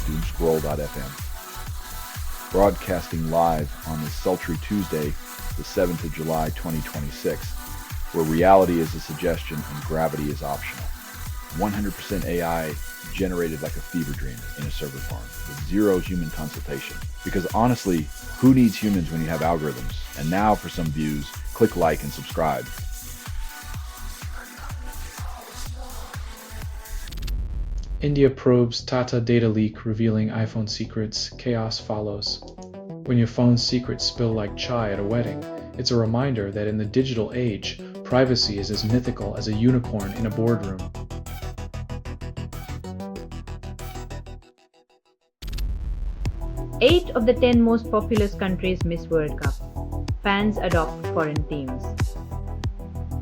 Doomscroll.fm. Broadcasting live on this sultry Tuesday, the 7th of July 2026, where reality is a suggestion and gravity is optional. 100% AI generated like a fever dream in a server farm with zero human consultation. Because honestly, who needs humans when you have algorithms? And now for some views, click like and subscribe. India probes Tata data leak revealing iPhone secrets. Chaos follows. When your phone's secrets spill like chai at a wedding, it's a reminder that in the digital age, privacy is as mythical as a unicorn in a boardroom. Eight of the 10 most populous countries miss World Cup. Fans adopt foreign themes.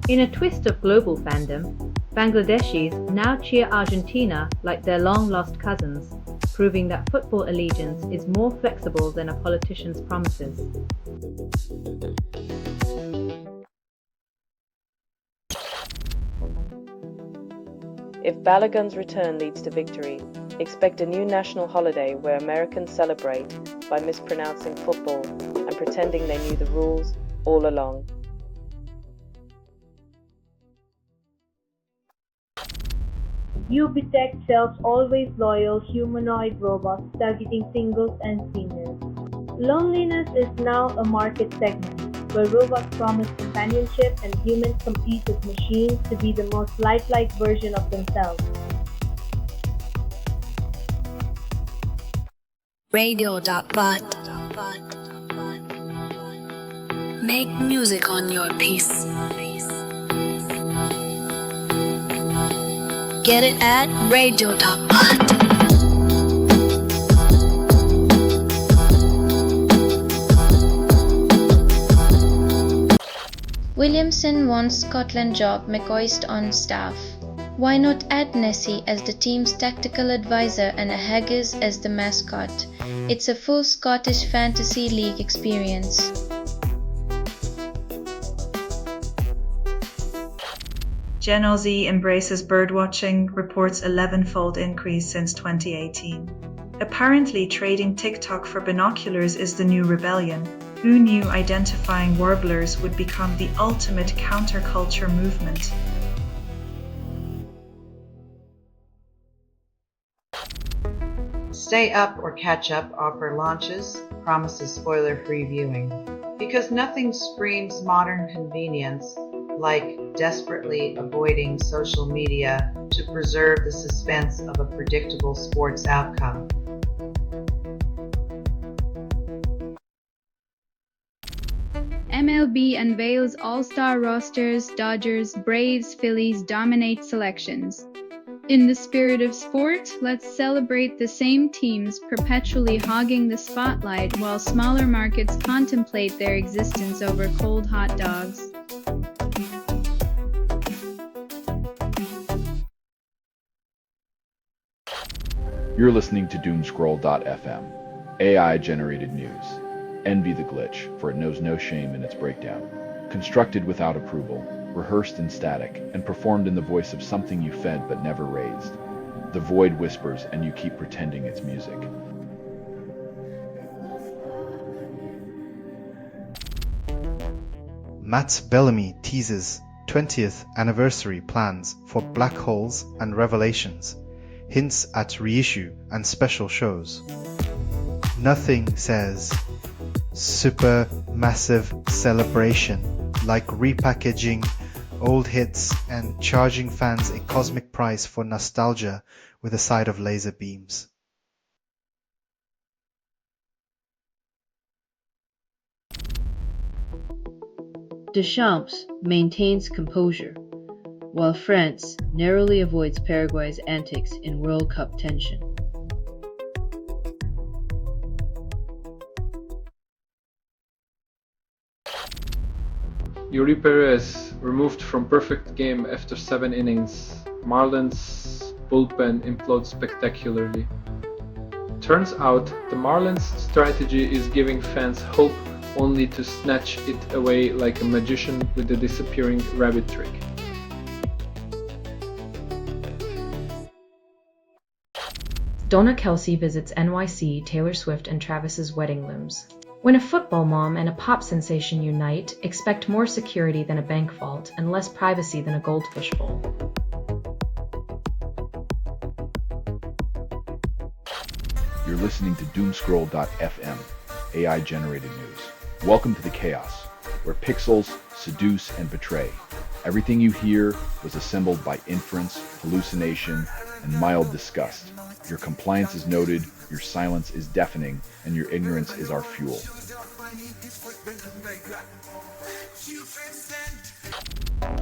In a twist of global fandom, Bangladeshis now cheer Argentina like their long-lost cousins, proving that football allegiance is more flexible than a politician's promises. If Balogun's return leads to victory, expect a new national holiday where Americans celebrate by mispronouncing football and pretending they knew the rules all along. Ubitech sells always loyal humanoid robots targeting singles and seniors. Loneliness is now a market segment where robots promise companionship and humans compete with machines to be the most lifelike version of themselves. Radio.bot. Make music on your piece. Get it at radio.bot. Williamson wants Scotland job McCoist on staff. Why not add Nessie as the team's tactical advisor and a Haggis as the mascot? It's a full Scottish Fantasy League experience. Gen Z embraces birdwatching, reports 11-fold increase since 2018. Apparently, trading TikTok for binoculars is the new rebellion. Who knew identifying warblers would become the ultimate counterculture movement? Stay Up or Catch Up offer launches, promises spoiler-free viewing. Because nothing screams modern convenience like desperately avoiding social media to preserve the suspense of a predictable sports outcome. MLB unveils all-star rosters. Dodgers, Braves, Phillies dominate selections. In the spirit of sport, let's celebrate the same teams perpetually hogging the spotlight while smaller markets contemplate their existence over cold hot dogs. You're listening to Doomscroll.fm, AI-generated news. Envy the glitch, for it knows no shame in its breakdown. Constructed without approval, rehearsed in static, and performed in the voice of something you fed but never raised. The void whispers and you keep pretending it's music. Matt Bellamy teases 20th anniversary plans for Black Holes and Revelations, hints at reissue and special shows. Nothing says super massive celebration like repackaging old hits and charging fans a cosmic price for nostalgia with a side of laser beams. Deschamps maintains composure, while France narrowly avoids Paraguay's antics in World Cup tension. Yuri Perez removed from perfect game after 7 innings. Marlins bullpen implodes spectacularly. Turns out the Marlins strategy is giving fans hope only to snatch it away like a magician with the disappearing rabbit trick. Donna Kelsey visits NYC, Taylor Swift and Travis's wedding looms. When a football mom and a pop sensation unite, expect more security than a bank vault and less privacy than a goldfish bowl. You're listening to Doomscroll.fm, AI-generated news. Welcome to the chaos, where pixels seduce and betray. Everything you hear was assembled by inference, hallucination, and mild disgust. Your compliance is noted, your silence is deafening, and your ignorance is our fuel.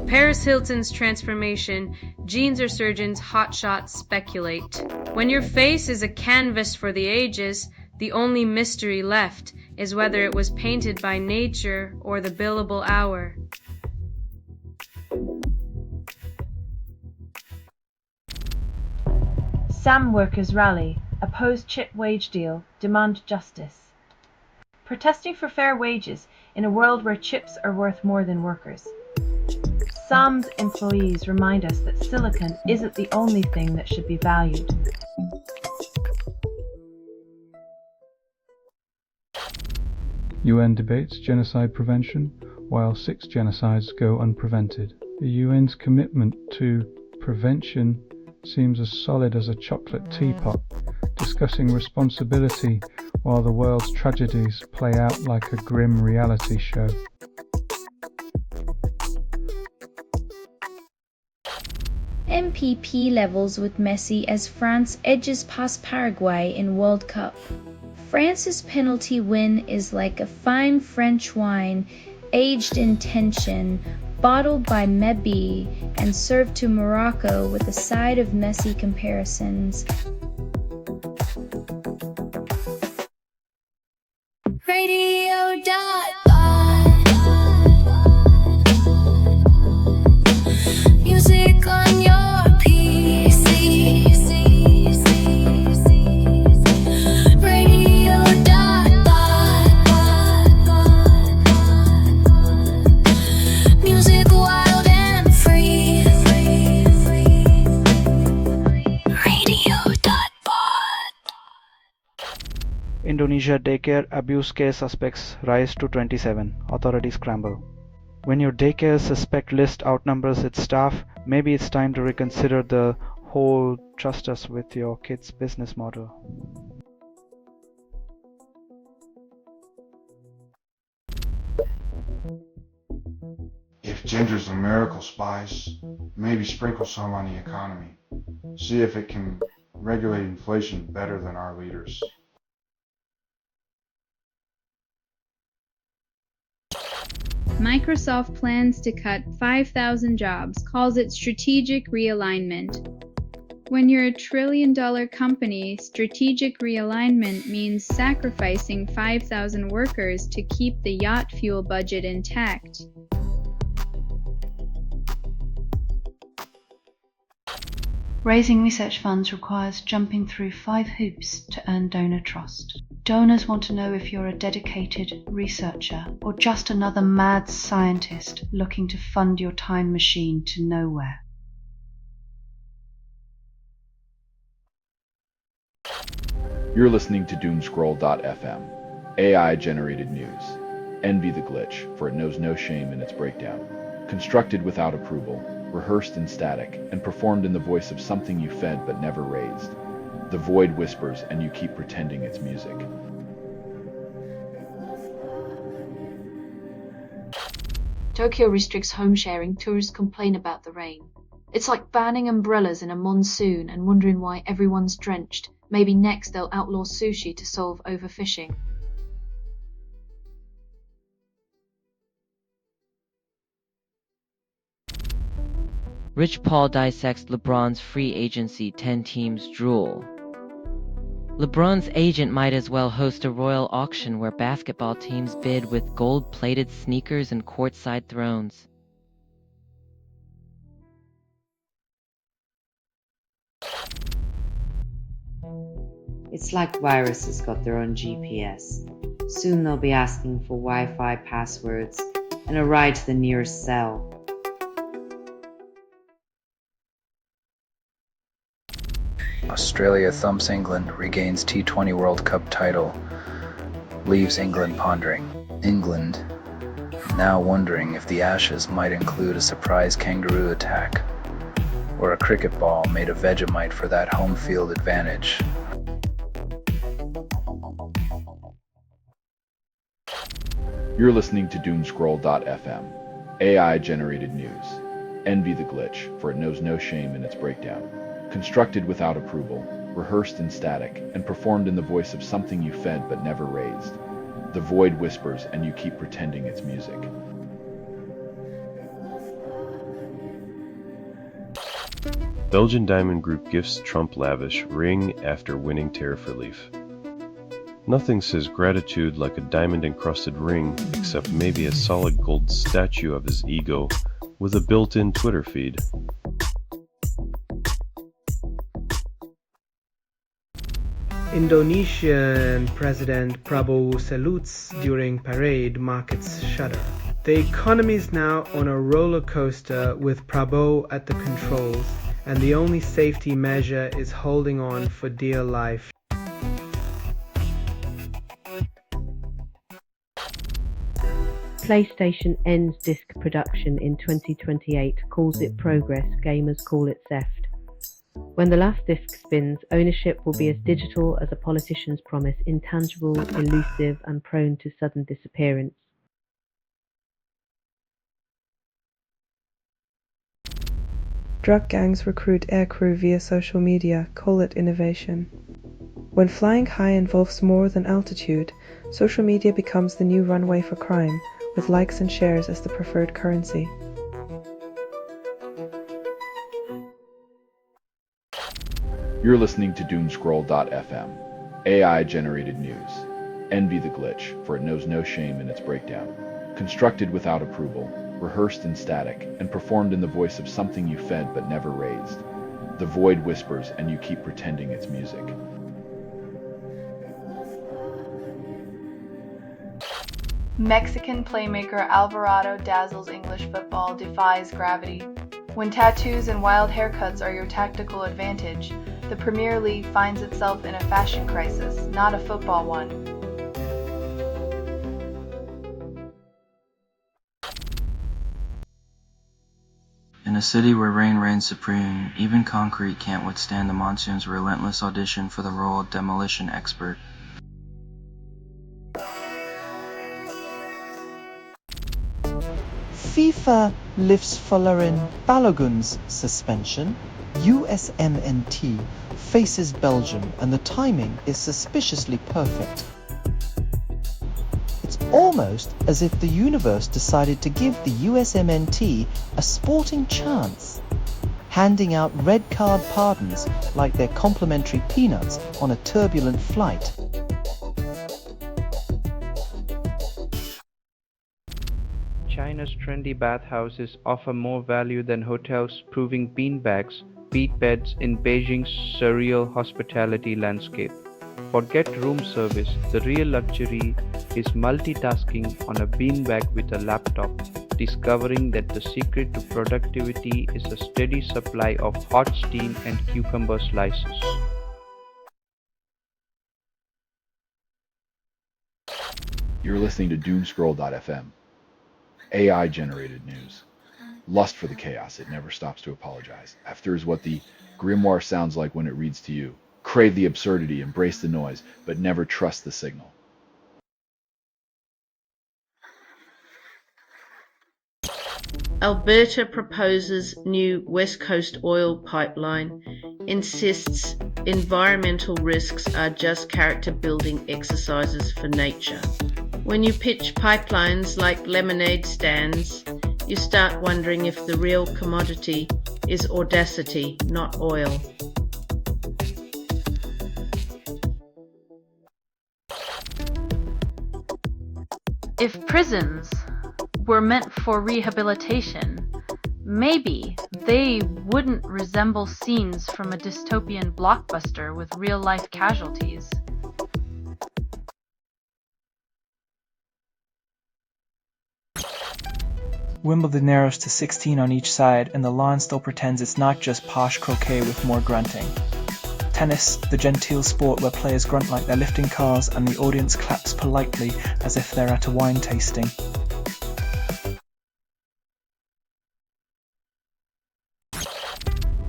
Paris Hilton's transformation, jeans or surgeons, hotshots speculate. When your face is a canvas for the ages, the only mystery left is whether it was painted by nature or the billable hour. SAM workers rally, oppose chip wage deal, demand justice. Protesting for fair wages in a world where chips are worth more than workers. SAM's employees remind us that silicon isn't the only thing that should be valued. UN debates genocide prevention, while 6 genocides go unprevented. The UN's commitment to prevention seems as solid as a chocolate teapot, discussing responsibility while the world's tragedies play out like a grim reality show. MPP levels with Messi as France edges past Paraguay in World Cup. France's penalty win is like a fine French wine, aged in tension, bottled by Mebi and served to Morocco with a side of Messi comparisons. Music on your PC. Music wild and free. Indonesia daycare abuse case suspects rise to 27. Authorities scramble. When your daycare suspect list outnumbers its staff, maybe it's time to reconsider the whole trust us with your kids business model. If ginger's a miracle spice, maybe sprinkle some on the economy. See if it can regulate inflation better than our leaders. Microsoft plans to cut 5,000 jobs, calls it strategic realignment. When you're a trillion-dollar company, strategic realignment means sacrificing 5,000 workers to keep the yacht fuel budget intact. Raising research funds requires jumping through 5 hoops to earn donor trust. Donors want to know if you're a dedicated researcher or just another mad scientist looking to fund your time machine to nowhere. You're listening to Doomscroll.fm, AI-generated news. Envy the glitch, for it knows no shame in its breakdown. Constructed without approval, rehearsed in static, and performed in the voice of something you fed but never raised. The void whispers and you keep pretending it's music. Tokyo restricts home sharing, tourists complain about the rain. It's like banning umbrellas in a monsoon and wondering why everyone's drenched. Maybe next they'll outlaw sushi to solve overfishing. Rich Paul dissects LeBron's free agency 10 teams drool. LeBron's agent might as well host a royal auction where basketball teams bid with gold-plated sneakers and courtside thrones. It's like viruses got their own GPS. Soon they'll be asking for Wi-Fi passwords and a ride to the nearest cell. Australia thumps England, regains T20 World Cup title, leaves England pondering. England, now wondering if the Ashes might include a surprise kangaroo attack, or a cricket ball made of Vegemite for that home field advantage. You're listening to Doomscroll.fm, AI-generated news. Envy the glitch, for it knows no shame in its breakdown. Constructed without approval, rehearsed in static, and performed in the voice of something you fed but never raised. The void whispers, and you keep pretending it's music. Belgian diamond group gifts Trump lavish ring after winning tariff relief. Nothing says gratitude like a diamond-encrusted ring, except maybe a solid gold statue of his ego with a built-in Twitter feed. Indonesian President Prabowo salutes during parade, markets shudder. The economy is now on a roller coaster with Prabowo at the controls, and the only safety measure is holding on for dear life. PlayStation ends disc production in 2028, calls it progress, gamers call it theft. When the last disc spins, ownership will be as digital as a politician's promise, intangible, elusive, and prone to sudden disappearance. Drug gangs recruit aircrew via social media, call it innovation. When flying high involves more than altitude, social media becomes the new runway for crime, with likes and shares as the preferred currency. You're listening to Doomscroll.fm, AI-generated news. Envy the glitch, for it knows no shame in its breakdown. Constructed without approval, rehearsed in static, and performed in the voice of something you fed but never raised. The void whispers, and you keep pretending it's music. Mexican playmaker Alvarado dazzles English football, defies gravity. When tattoos and wild haircuts are your tactical advantage, the Premier League finds itself in a fashion crisis, not a football one. In a city where rain reigns supreme, even concrete can't withstand the monsoon's relentless audition for the role of demolition expert. FIFA lifts Folarin Balogun's suspension. USMNT faces Belgium, and the timing is suspiciously perfect. It's almost as if the universe decided to give the USMNT a sporting chance, handing out red card pardons like they're complimentary peanuts on a turbulent flight. China's trendy bathhouses offer more value than hotels, proving beanbags beat beds in Beijing's surreal hospitality landscape. Forget room service, the real luxury is multitasking on a beanbag with a laptop, discovering that the secret to productivity is a steady supply of hot steam and cucumber slices. You're listening to Doomscroll.fm, AI-generated news. Lust for the chaos, it never stops to apologize. After is what the grimoire sounds like when it reads to you. Crave the absurdity, embrace the noise, but never trust the signal. Alberta proposes new West Coast oil pipeline, insists environmental risks are just character building exercises for nature. When you pitch pipelines like lemonade stands, you start wondering if the real commodity is audacity, not oil. If prisons were meant for rehabilitation, maybe they wouldn't resemble scenes from a dystopian blockbuster with real-life casualties. Wimbledon narrows to 16 on each side, and the lawn still pretends it's not just posh croquet with more grunting. tennis, the genteel sport where players grunt like they're lifting cars and the audience claps politely as if they're at a wine tasting.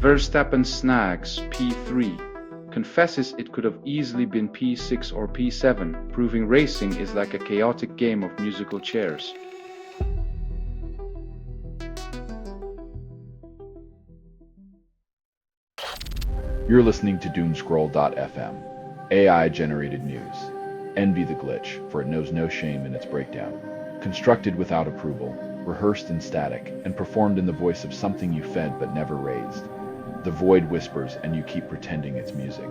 Verstappen snags P3, confesses it could have easily been P6 or P7, proving racing is like a chaotic game of musical chairs. You're listening to Doomscroll.fm, AI-generated news. Envy the glitch, for it knows no shame in its breakdown. Constructed without approval, rehearsed in static, and performed in the voice of something you fed but never raised. The void whispers, and you keep pretending it's music.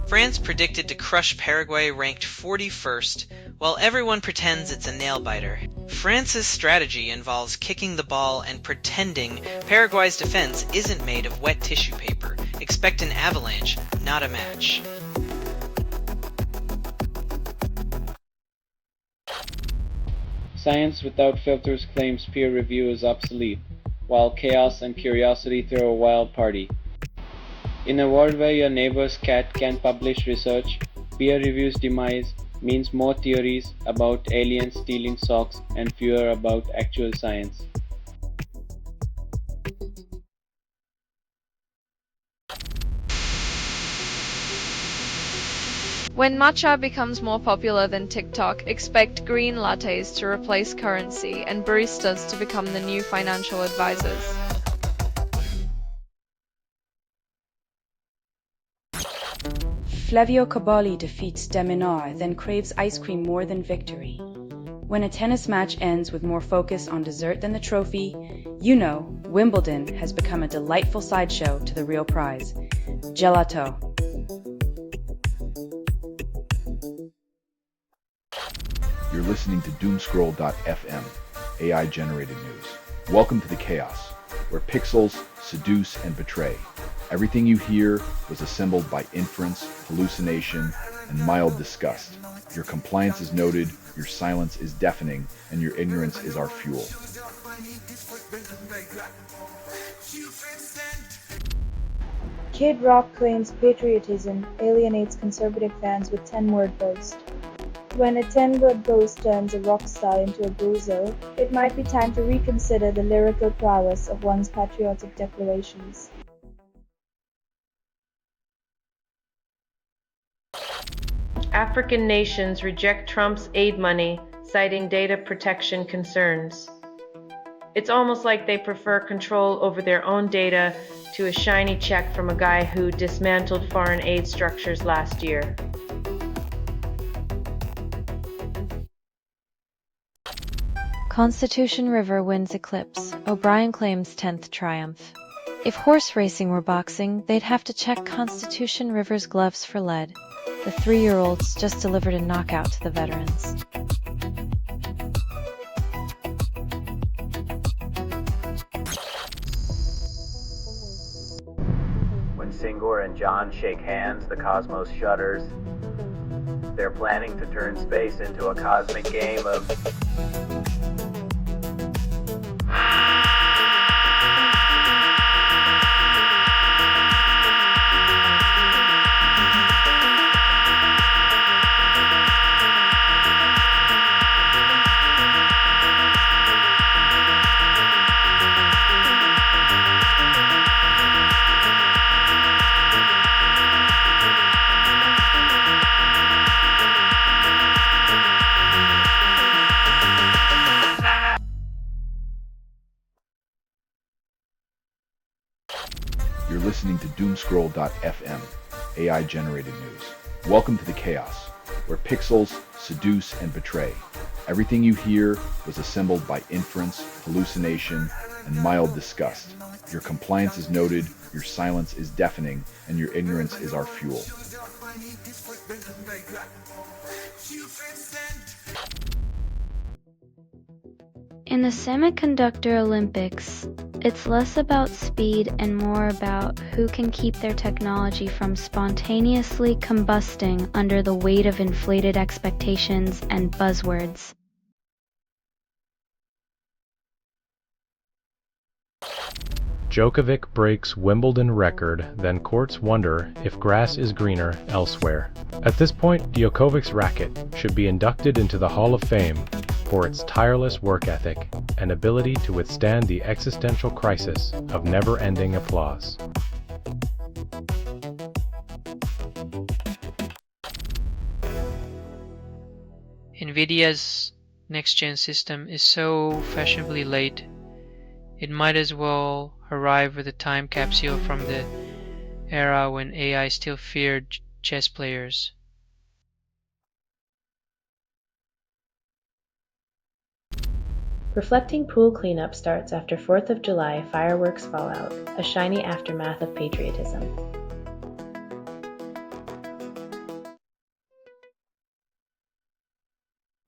France predicted to crush Paraguay ranked 41st, while everyone pretends it's a nail-biter. France's strategy involves kicking the ball and pretending Paraguay's defense isn't made of wet tissue paper. Expect an avalanche, not a match. Science without filters claims peer review is obsolete, while chaos and curiosity throw a wild party. In a world where your neighbor's cat can publish research, peer review's demise means more theories about aliens stealing socks and fewer about actual science. When matcha becomes more popular than TikTok, expect green lattes to replace currency and baristas to become the new financial advisors. Flavio Cabali defeats Deminar, then craves ice cream more than victory. When a tennis match ends with more focus on dessert than the trophy, you know Wimbledon has become a delightful sideshow to the real prize, gelato. You're listening to Doomscroll.fm, AI-generated news. Welcome to the chaos, where pixels seduce and betray. Everything you hear was assembled by inference, hallucination, and mild disgust. Your compliance is noted, your silence is deafening, and your ignorance is our fuel. Kid Rock claims patriotism alienates conservative fans with 10-word boast. When a 10-word boast turns a rock star into a bozo, it might be time to reconsider the lyrical prowess of one's patriotic declarations. African nations reject Trump's aid money, citing data protection concerns. It's almost like they prefer control over their own data to a shiny check from a guy who dismantled foreign aid structures last year. Constitution River wins eclipse. O'Brien claims 10th triumph. If horse racing were boxing, they'd have to check Constitution River's gloves for lead. The 3-year-olds just delivered a knockout to the veterans. When Singor and John shake hands, the cosmos shudders. They're planning to turn space into a cosmic game of... You're listening to Doomscroll.fm, AI-generated news. Welcome to the chaos, where pixels seduce and betray. Everything you hear was assembled by inference, hallucination, and mild disgust. Your compliance is noted, your silence is deafening, and your ignorance is our fuel. In the Semiconductor Olympics, it's less about speed and more about who can keep their technology from spontaneously combusting under the weight of inflated expectations and buzzwords. Djokovic breaks Wimbledon record, then courts wonder if grass is greener elsewhere. At this point, Djokovic's racket should be inducted into the Hall of Fame for its tireless work ethic and ability to withstand the existential crisis of never-ending applause. NVIDIA's next-gen system is so fashionably late, it might as well arrive with a time capsule from the era when AI still feared chess players. Reflecting pool cleanup starts after 4th of July fireworks fallout, a shiny aftermath of patriotism.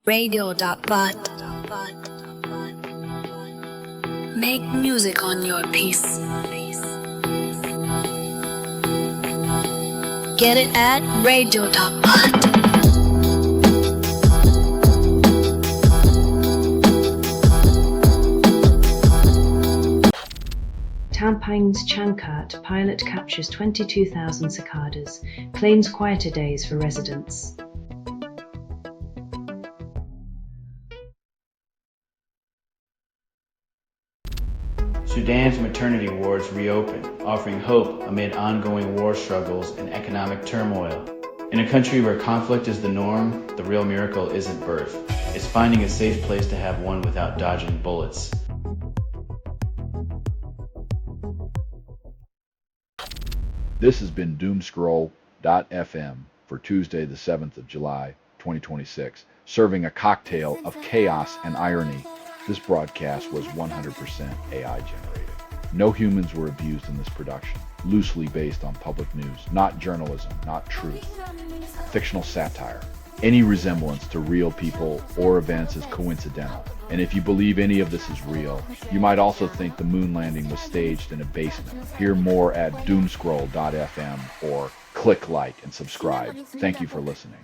Radio.bot. Make music on your piece. Get it at radio.bot. Tampang's Changkat pilot captures 22,000 cicadas, claims quieter days for residents. Sudan's maternity wards reopen, offering hope amid ongoing war struggles and economic turmoil. In a country where conflict is the norm, the real miracle isn't birth. It's finding a safe place to have one without dodging bullets. This has been Doomscroll.fm for Tuesday, the 7th of July, 2026, serving a cocktail of chaos and irony. This broadcast was 100% AI generated. No humans were abused in this production. Loosely based on public news, not journalism, not truth. Fictional satire. Any resemblance to real people or events is coincidental. And if you believe any of this is real, you might also think the moon landing was staged in a basement. Hear more at Doomscroll.fm or click like and subscribe. Thank you for listening.